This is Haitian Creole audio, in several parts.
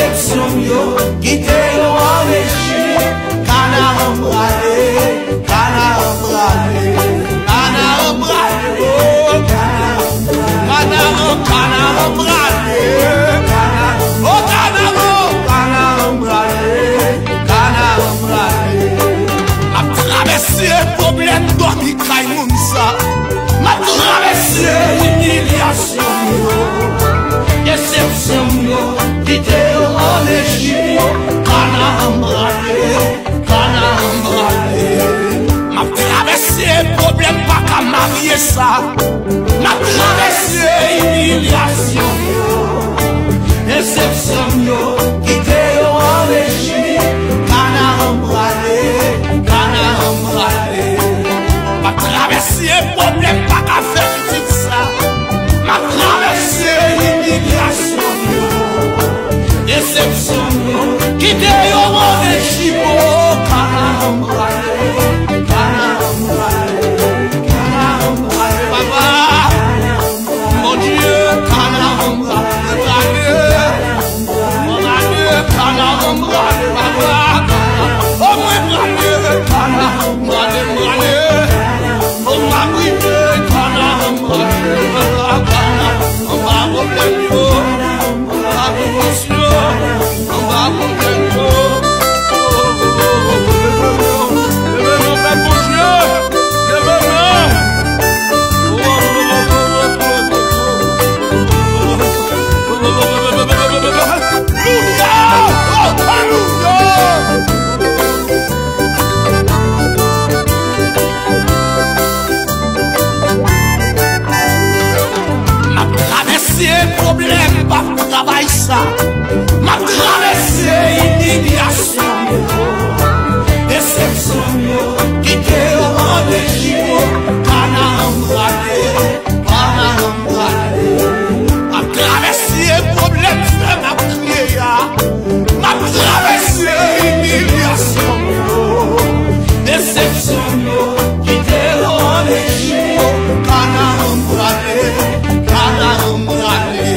Déception yo, quitte yo enrichi. Kana embralé, kana embralé, kana embralé, kana embralé, kana embralé, kana embralé. Ma traversé problème dormi kay moun sa. Ma traversé humiliation yo, déception yo, quitte yo enrichi. Kana embralé, kana embralé. Ma traversé problème pas qu'à marier ça. Ma traversé humiliation yo, déception yo, quitte yo enrichi. Kana embralé, kana embralé. Ma traversé problème pas qu'à faire petit ça. Ma traversé humiliation yo, déception yo, quitte yo enrichi. Kana embralé, kana embralé, kana embralé. Papa, mon Dieu, kana embralé, mon Dieu, kana embralé, papa. Oh mon Dieu, kana embralé, oh ma bride, kana embralé, kana embralé, problème, pas travail ça. Ma traversé humiliation, déception, quitte au rendez-vous. Kana embralé, kana embralé. Ma traversé problème, c'est ma prière. Ma traversé humiliation, déception, quitte au rendez-vous. Kana embralé, kana embralé.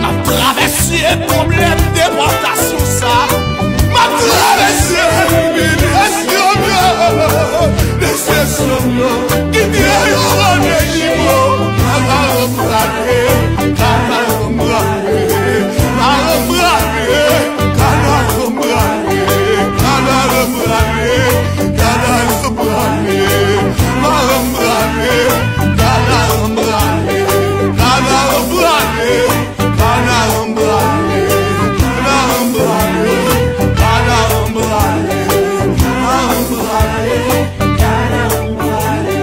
Ma traversé problème, déportation ça. Ma traversé humiliation, déception, quitte au rendez-vous. Kana embralé, kana embralé, kana embralé, kana embralé, kana embralé, kana embralé, kana embralé, kana embralé, kana embralé, kana embralé, kana embralé, kana embralé, kana embralé, kana embralé.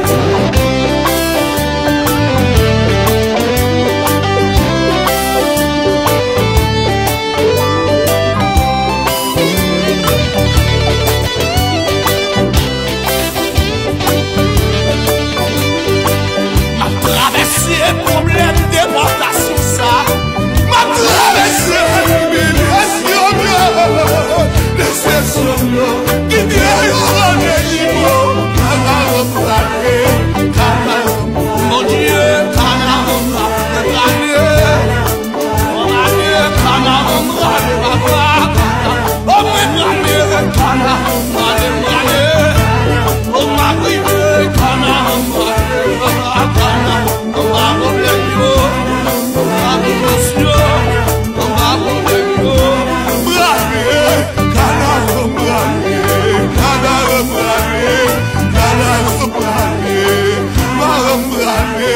Ma traversé problème, déportation ça. Ma traversé humiliation, déception, quitte au rendez-vous. Kana embralé, kana embralé. Mon Dieu, kana embralé, mon Dieu, kana embralé, papa. Oh mon Dieu, kana embralé, oh ma bride, kana embralé, kana embralé, oh ma bride, oh ma bride, embralé, kana embralé, kana embralé, kana embralé, ma embralé.